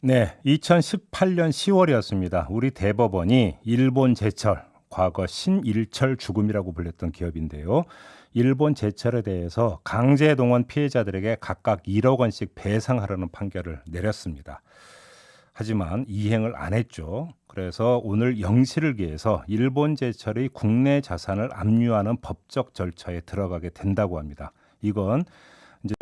네, 2018년 10월이었습니다. 우리 대법원이 일본 제철, 과거 신일철 죽음이라고 불렸던 기업인데요. 일본 제철에 대해서 강제동원 피해자들에게 각각 1억 원씩 배상하라는 판결을 내렸습니다. 하지만 이행을 안 했죠. 그래서 오늘 영시를 기해서 일본 제철의 국내 자산을 압류하는 법적 절차에 들어가게 된다고 합니다. 이건 이제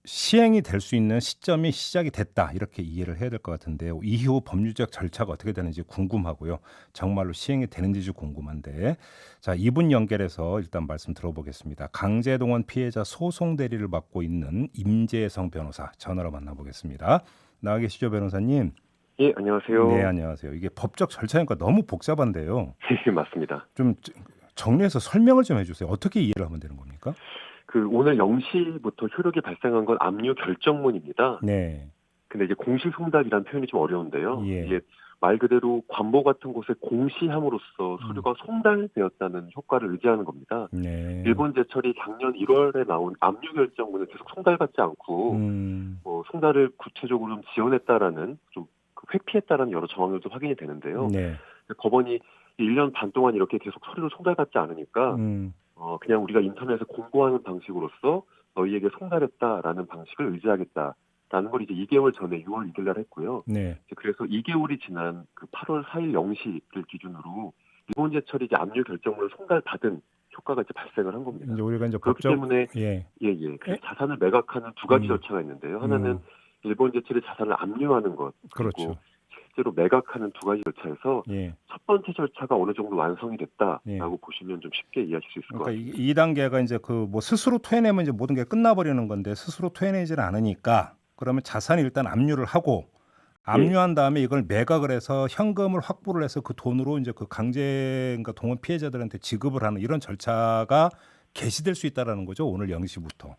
시행이 될 수 있는 시점이 시작이 됐다 이렇게 이해를 해야 될 것 같은데요. 이후 법률적 절차가 어떻게 되는지 궁금하고요. 정말로 시행이 되는지 궁금한데, 자, 이분 연결해서 일단 말씀 들어보겠습니다. 강제동원 피해자 소송 대리를 맡고 있는 임재성 변호사 전화로 만나보겠습니다. 나와 계시죠, 변호사님? 예, 네, 안녕하세요. 안녕하세요. 이게 법적 절차니까 너무 복잡한데요. 예, 맞습니다. 좀 정리해서 설명을 좀 해주세요. 어떻게 이해를 하면 되는 겁니까? 오늘 0시부터 효력이 발생한 건 압류 결정문입니다. 네, 근데 이제 공시 송달이라는 표현이 좀 어려운데요. 예, 이게 말 그대로 관보 같은 곳에 공시함으로써 음, 서류가 송달되었다는 효과를 의지하는 겁니다. 네, 일본 제철이 작년 1월에 나온 압류 결정문은 계속 송달받지 않고 송달을 구체적으로 좀 지원했다라는 좀그 회피했다라는 여러 정황들도 확인이 되는데요. 네, 법원이 1년 반 동안 이렇게 계속 서류를 송달받지 않으니까 음, 그냥 우리가 인터넷에 공고하는 방식으로서 너희에게 송달했다라는 방식을 의지하겠다라는 걸 이제 2개월 전에 6월 2일 날 했고요. 네. 그래서 2개월이 지난 그 8월 4일 0시를 기준으로 일본 제철이 이제 압류 결정문을 송달받은 효과가 이제 발생을 한 겁니다. 이제 우리가 이제 그렇기 법적 때문에 예, 그 예? 자산을 매각하는 두 가지 음, 절차가 있는데요. 하나는 음, 일본 제철의 자산을 압류하는 것, 그리고 그렇죠. 실제로 매각하는 두 가지 절차에서 예, 첫 번째 절차가 어느 정도 완성이 예. 됐다라고 보시면 좀 쉽게 이해하실 수 있을 것 그러니까 같습니다. 이 단계가 이제 그 뭐 스스로 토해내면 이제 모든 게 끝나버리는 건데 스스로 토해내지는 않으니까 그러면 자산을 일단 압류를 하고 예. 압류한 다음에 이걸 매각을 해서 현금을 확보를 해서 그 돈으로 이제 그 강제인가 동원 피해자들한테 지급을 하는 이런 절차가 개시될 수 있다라는 거죠. 오늘 0시부터.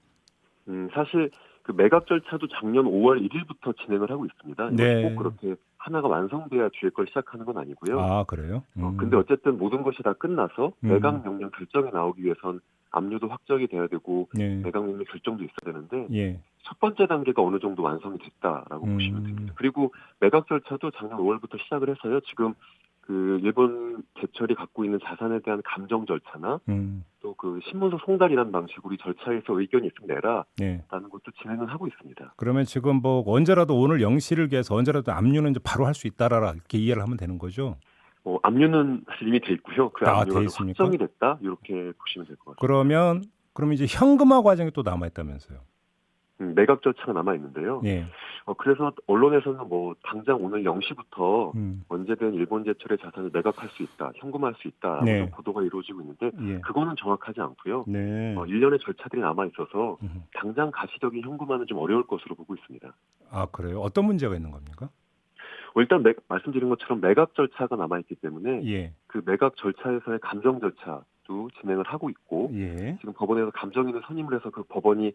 사실 그 매각 절차도 작년 5월 1일부터 진행을 하고 있습니다. 이것이 꼭 네. 그렇게 하나가 완성돼야 뒤에 걸 시작하는 건 아니고요. 아, 그래요? 근데 어쨌든 모든 것이 다 끝나서 음, 매각 명령 결정이 나오기 위해선 압류도 확정이 돼야 되고 네. 매각 명령 결정도 있어야 되는데 예. 첫 번째 단계가 어느 정도 완성이 됐다라고 보시면 됩니다. 음, 그리고 매각 절차도 작년 5월부터 시작을 해서요. 지금 그 일본 제철이 갖고 있는 자산에 대한 감정 절차나 음, 또 그 신문서 송달이라는 방식으로 이 절차에서 의견이 있으면 네. 내라라는 것도 진행을 하고 있습니다. 그러면 지금 뭐 언제라도 오늘 0시를 기해서 언제라도 압류는 이제 바로 할 수 있다라 이렇게 이해를 하면 되는 거죠. 압류는 사실 이미 돼 있고요. 그 다 압류가 돼 좀 있습니까? 확정이 됐다 이렇게 보시면 될 것 같습니다. 그럼 이제 현금화 과정이 또 남아 있다면서요. 매각 절차가 남아 있는데요. 예. 그래서 언론에서는 뭐 당장 오늘 0시부터 음. 언제든 일본 제철의 자산을 매각할 수 있다, 현금화할 수 있다라고 좀 네. 보도가 이루어지고 있는데 예. 그거는 정확하지 않고요. 네. 일련의 절차들이 남아 있어서 음. 당장 가시적인 현금화는 좀 어려울 것으로 보고 있습니다. 아, 그래요? 어떤 문제가 있는 겁니까? 일단 말씀드린 것처럼 매각 절차가 남아 있기 때문에 예. 그 매각 절차에서의 감정 절차도 진행을 하고 있고 예. 지금 법원에서 감정인을 선임을 해서 그 법원이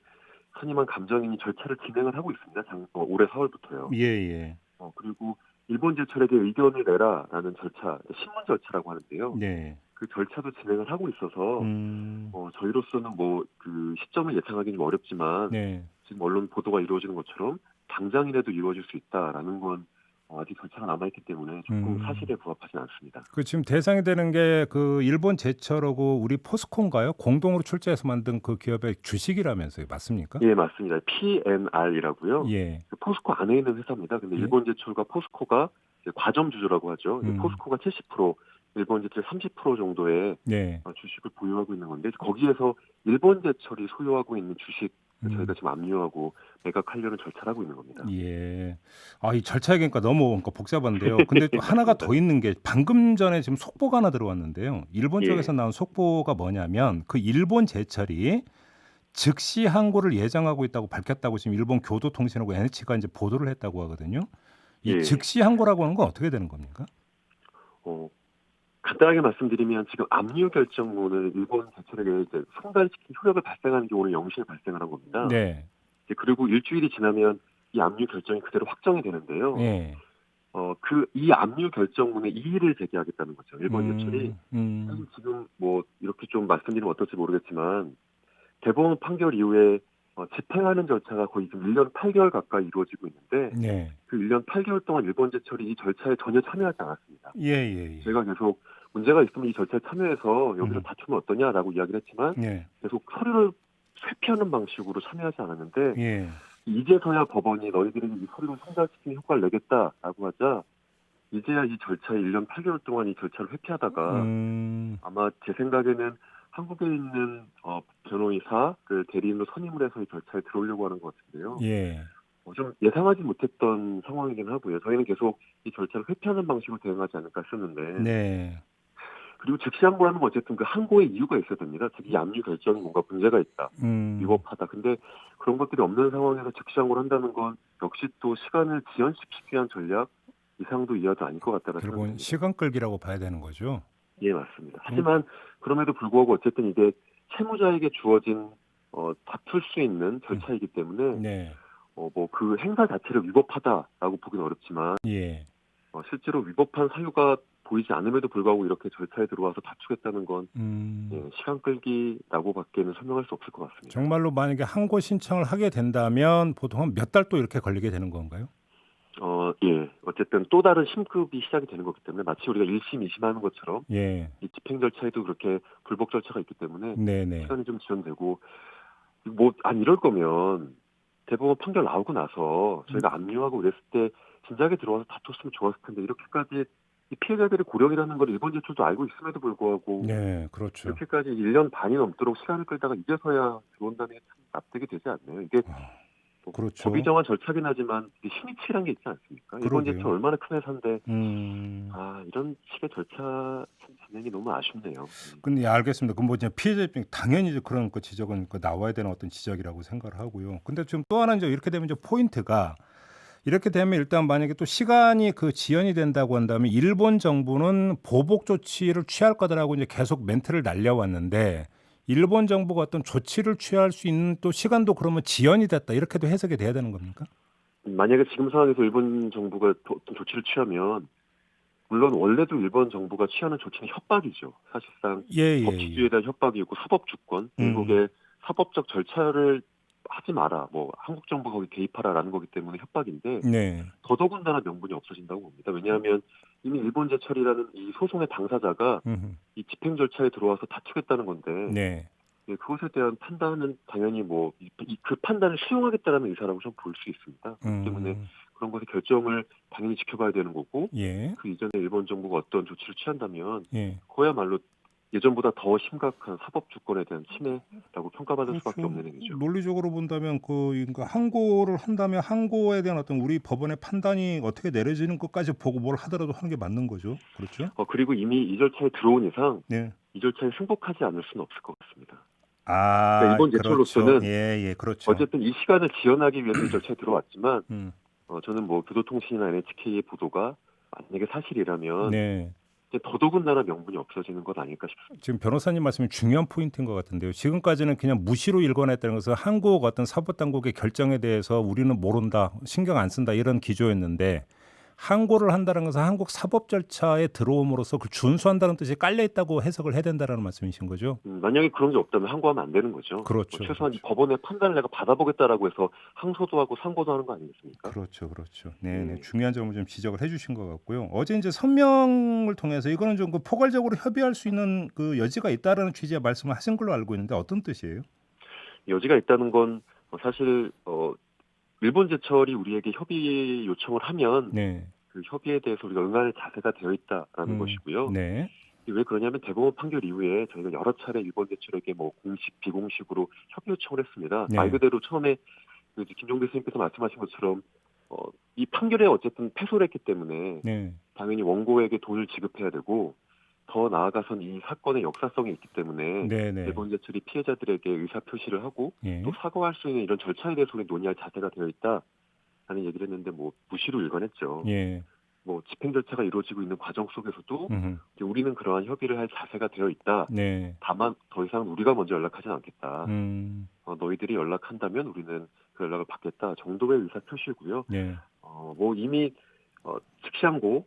선임한 감정인이 절차를 진행을 하고 있습니다. 올해 4월부터요. 예, 예. 그리고 일본 제철에게 의견을 내라라는 절차, 신문 절차라고 하는데요. 네. 그 절차도 진행을 하고 있어서 음. 저희로서는 뭐 그 시점을 예상하기는 좀 어렵지만 네. 지금 언론 보도가 이루어지는 것처럼 당장이라도 이루어질 수 있다라는 건 아직 절차가 남아있기 때문에 조금 음. 사실에 부합하지는 않습니다. 그 지금 대상이 되는 게 그 일본 제철하고 우리 포스코인가요? 공동으로 출자해서 만든 그 기업의 주식이라면서요. 맞습니까? 예, 맞습니다. PNR이라고요. 예. 포스코 안에 있는 회사입니다. 근데 예. 일본 제철과 포스코가 이제 과점 주주라고 하죠. 이제 음. 포스코가 70%, 일본 제철 30% 정도의 네. 주식을 보유하고 있는 건데 거기에서 일본 제철이 소유하고 있는 주식 저희가 음. 지금 압류하고 매각하려는 절차를 하고 있는 겁니다. 예. 아, 이 절차 얘기니까 너무 그러니까 복잡한데요. 근데 또 하나가 맞습니다. 더 있는 게 방금 전에 지금 속보가 하나 들어왔는데요. 일본 쪽에서 예, 나온 속보가 뭐냐면 그 일본 제철이 즉시 항고를 예정하고 있다고 밝혔다고 지금 일본 교도통신하고 NH가 이제 보도를 했다고 하거든요. 이 예. 즉시 항고라고 하는 건 어떻게 되는 겁니까? 어, 간단하게 말씀드리면 지금 압류 결정문을 일본 제철에게 이제 송달시킨 효력을 발생하는 게 오늘 0시에 발생을 한 겁니다. 네. 그리고 일주일이 지나면 이 압류 결정이 그대로 확정이 되는데요. 예. 이 압류 결정문에 이의를 제기하겠다는 거죠. 일본 제철이. 음. 음. 사실 지금 뭐 이렇게 좀 말씀드리면 어떨지 모르겠지만 대법원 판결 이후에 집행하는 절차가 거의 지금 1년 8개월 가까이 이루어지고 있는데 네. 그 1년 8개월 동안 일본제철이 이 절차에 전혀 참여하지 않았습니다. 예. 저희가 계속 문제가 있으면 이 절차에 참여해서 여기서 음. 다투면 어떠냐라고 이야기를 했지만 예. 계속 서류를 회피하는 방식으로 참여하지 않았는데 예. 이제서야 법원이 너희들에게 이 서류를 송달시키는 효과를 내겠다라고 하자 이제야 이 절차에 1년 8개월 동안 이 절차를 회피하다가 아마 제 생각에는 한국에 있는 변호사 그 대리인으로 선임을 해서 이 절차에 들어오려고 하는 것 같은데요. 예. 좀 예상하지 못했던 상황이긴 하고요. 저희는 계속 이 절차를 회피하는 방식으로 대응하지 않을까 했었는데 네. 그리고 즉시 항고하는 건 어쨌든 그 항고의 이유가 있어야 됩니다. 즉 이 압류 결정이 뭔가 문제가 있다. 위법하다. 근데 그런 것들이 없는 상황에서 즉시 항고를 한다는 건 역시 또 시간을 지연시키기 위한 전략 이상도 이하도 아닐 것 같다는 결국은 생각입니다. 시간 끌기라고 봐야 되는 거죠. 예, 맞습니다. 하지만 그럼에도 불구하고 어쨌든 이게 채무자에게 주어진 다툴 수 있는 절차이기 때문에 네. 뭐 그 행사 자체를 위법하다라고 보기는 어렵지만 예. 실제로 위법한 사유가 보이지 않음에도 불구하고 이렇게 절차에 들어와서 다투겠다는 건 시간 끌기라고밖에는 설명할 수 없을 것 같습니다. 정말로 만약에 항고 신청을 하게 된다면 보통 한 몇 달 또 이렇게 걸리게 되는 건가요? 예. 어쨌든 또 다른 심급이 시작이 되는 거기 때문에 마치 우리가 1심, 2심 하는 것처럼 예. 이 집행 절차에도 그렇게 불복 절차가 있기 때문에 네네. 시간이 좀 지연되고 이럴 거면 대법원 판결 나오고 나서 저희가 압류하고 그랬을 때 진작에 들어와서 다퉜으면 좋았을 텐데 이렇게까지 이 피해자들의 고령이라는 걸 일본 제출도 알고 있음에도 불구하고 네, 그렇죠. 이렇게까지 1년 반이 넘도록 시간을 끌다가 이제서야 들어온다는 게 참 납득이 되지 않네요. 이게 그렇죠. 법이 정한 절차긴 하지만 힘이 치란 게 있지 않습니까? 일본 제출 얼마나 큰 회사인데 이런 식의 절차 진행이 너무 아쉽네요. 근데 알겠습니다. 그럼 뭐 이제 피해자 입장 당연히 이제 그런 그 지적은 나와야 되는 어떤 지적이라고 생각을 하고요. 근데 지금 또 하나 이제 이렇게 되면 이제 포인트가 이렇게 되면 일단 만약에 또 시간이 그 지연이 된다고 한다면 일본 정부는 보복 조치를 취할 거다라고 이제 계속 멘트를 날려왔는데 일본 정부가 어떤 조치를 취할 수 있는 또 시간도 그러면 지연이 됐다 이렇게도 해석이 돼야 되는 겁니까? 만약에 지금 상황에서 일본 정부가 어떤 조치를 취하면 물론 원래도 일본 정부가 취하는 조치는 협박이죠. 사실상 법치주의에 대한 협박이고 사법 주권, 미국의 사법적 절차를 하지 마라. 한국 정부가 거기 개입하라라는 거기 때문에 협박인데 더더군다나 명분이 없어진다고 봅니다. 왜냐하면 이미 일본 제철이라는 이 소송의 당사자가 이 집행 절차에 들어와서 다투겠다는 건데 그것에 대한 판단은 당연히 그 판단을 수용하겠다는 의사라고 좀 볼 수 있습니다. 그렇기 때문에 그런 것의 결정을 당연히 지켜봐야 되는 거고 그 이전에 일본 정부가 어떤 조치를 취한다면 그야말로 예전보다 더 심각한 사법 주권에 대한 침해라고 평가받을 수밖에 없는 행위죠. 논리적으로 본다면 그러니까 항고를 한다면 항고에 대한 어떤 우리 법원의 판단이 어떻게 내려지는 것까지 보고 뭘 하더라도 하는 게 맞는 거죠. 그렇죠? 그리고 이미 이 절차에 들어온 이상 이 절차에 승복하지 않을 수는 없을 것 같습니다. 그러니까 일본 제철로서는 그렇죠. 어쨌든 이 시간을 지연하기 위해서 이 절차에 들어왔지만 저는 교도통신이나 NHK의 보도가 만약에 사실이라면 더더군다나 명분이 없어지는 것 아닐까 싶습니다. 지금 변호사님 말씀이 중요한 포인트인 것 같은데요. 지금까지는 그냥 무시로 일관했다는 것은 한국 어떤 사법당국의 결정에 대해서 우리는 모른다, 신경 안 쓴다 이런 기조였는데 항고를 한다는 것은 한국 사법 절차에 들어옴으로써 그 준수한다는 뜻이 깔려 있다고 해석을 해야 된다는 말씀이신 거죠? 만약에 그런 게 없다면 항고하면 안 되는 거죠. 그렇죠. 최소한 법원의 판단을 내가 받아보겠다라고 해서 항소도 하고 상고도 하는 거 아니겠습니까? 그렇죠. 네. 중요한 점을 좀 지적을 해주신 것 같고요. 어제 이제 성명을 통해서 이거는 좀 포괄적으로 협의할 수 있는 그 여지가 있다라는 취지의 말씀을 하신 걸로 알고 있는데 어떤 뜻이에요? 여지가 있다는 건 사실 일본 제철이 우리에게 협의 요청을 하면 그 협의에 대해서 우리가 응할 자세가 되어 있다라는 것이고요. 왜 그러냐면 대법원 판결 이후에 저희가 여러 차례 일본 제철에게 공식, 비공식으로 협의 요청을 했습니다. 말 그대로 처음에 김종대 선생님께서 말씀하신 것처럼 이 판결에 어쨌든 패소를 했기 때문에 당연히 원고에게 돈을 지급해야 되고 더 나아가선 이 사건의 역사성이 있기 때문에 일본 제철이 피해자들에게 의사표시를 하고 또 사과할 수 있는 이런 절차에 대해서 우리 논의할 자세가 되어 있다라는 얘기를 했는데 무시로 일관했죠. 집행 절차가 이루어지고 있는 과정 속에서도 우리는 그러한 협의를 할 자세가 되어 있다. 다만 더 이상 우리가 먼저 연락하지는 않겠다. 너희들이 연락한다면 우리는 그 연락을 받겠다 정도의 의사표시고요. 이미 즉시 항고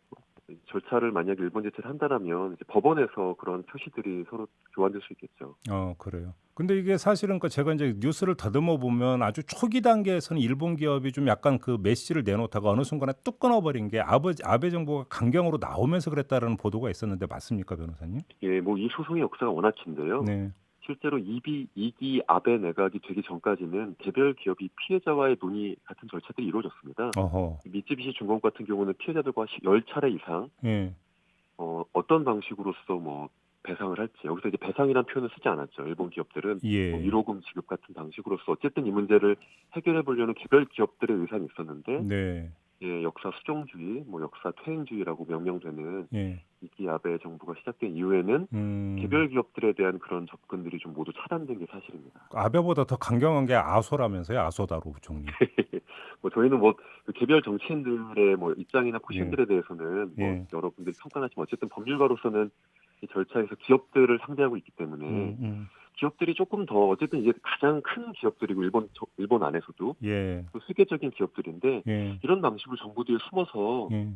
절차를 만약 일본 제철이 한다면 이제 법원에서 그런 표시들이 서로 교환될 수 있겠죠. 그래요. 근데 이게 사실은 제가 이제 뉴스를 더듬어 보면 아주 초기 단계에서는 일본 기업이 좀 약간 그 메시지를 내놓다가 어느 순간에 뚝 끊어버린 게 아베 정부가 강경으로 나오면서 그랬다라는 보도가 있었는데 맞습니까, 변호사님? 예, 뭐 이 소송의 역사가 워낙 긴데요. 네. 실제로 2기 아베 내각이 되기 전까지는 개별 기업이 피해자와의 논의 같은 절차들이 이루어졌습니다. 어허. 미쯔비시 중공업 같은 경우는 피해자들과 10차례 이상 예. 어떤 방식으로서 뭐 배상을 할지, 여기서 이제 배상이라는 표현을 쓰지 않았죠. 일본 기업들은 예. 뭐 위로금 지급 같은 방식으로서 어쨌든 이 문제를 해결해 보려는 개별 기업들의 의사는 있었는데 네. 예, 역사 수정주의, 뭐 역사 퇴행주의라고 명명되는 예. 이기 아베 정부가 시작된 이후에는 개별 기업들에 대한 그런 접근들이 좀 모두 차단된 게 사실입니다. 아베보다 더 강경한 게 아소라면서요, 아소다로 총리. 뭐 저희는 그 개별 정치인들의 뭐 입장이나 포심들에 예. 대해서는 뭐 예. 여러분들이 평가하지만 어쨌든 법률가로서는 이 절차에서 기업들을 상대하고 있기 때문에 기업들이 조금 더 어쨌든 이제 가장 큰 기업들이고 일본 안에서도 예. 또 세계적인 기업들인데 예. 이런 방식으로 정부 뒤에 숨어서 예.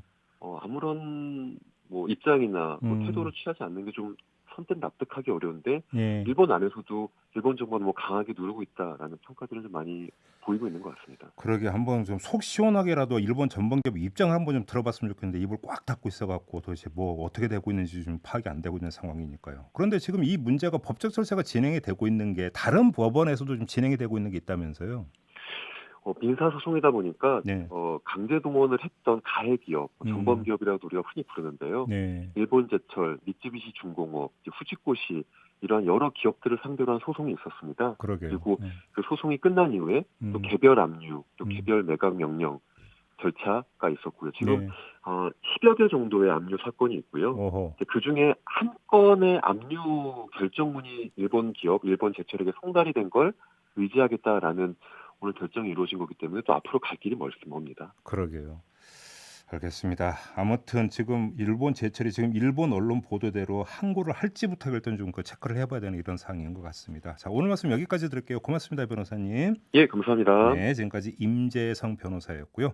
아무런 뭐 입장이나 뭐 태도를 취하지 않는 게 좀 선뜻 납득하기 어려운데 예. 일본 안에서도 일본 정부는 뭐 강하게 누르고 있다라는 평가들을 좀 많이 보이고 있는 것 같습니다. 그러게 한번 좀 속 시원하게라도 일본 전범기업 입장을 한번 좀 들어봤으면 좋겠는데 입을 꽉 닫고 있어갖고 도대체 뭐 어떻게 되고 있는지 좀 파악이 안 되고 있는 상황이니까요. 그런데 지금 이 문제가 법적 절차가 진행이 되고 있는 게 다른 법원에서도 좀 진행이 되고 있는 게 있다면서요? 민사소송이다 보니까 네. 강제 동원을 했던 가해 기업, 전범 기업이라고 우리가 흔히 부르는데요. 네. 일본제철, 미쯔비시 중공업, 후지코시 이러한 여러 기업들을 상대로 한 소송이 있었습니다. 그러게요. 그리고 그 소송이 끝난 이후에 또 개별 압류, 또 개별 매각 명령 절차가 있었고요. 지금 네. 10여 개 정도의 압류 사건이 있고요. 그 중에 한 건의 압류 결정문이 일본 기업, 일본 제철에게 송달이 된 걸 의지하겠다라는 오늘 결정이 이루어진 거기 때문에 또 앞으로 갈 길이 멀습니다. 그러게요. 알겠습니다. 아무튼 지금 일본 제철이 지금 일본 언론 보도대로 항고를 할지부터 일단 좀 체크를 해봐야 되는 이런 상황인 것 같습니다. 자, 오늘 말씀 여기까지 드릴게요. 고맙습니다, 변호사님. 예, 감사합니다. 네, 지금까지 임재성 변호사였고요.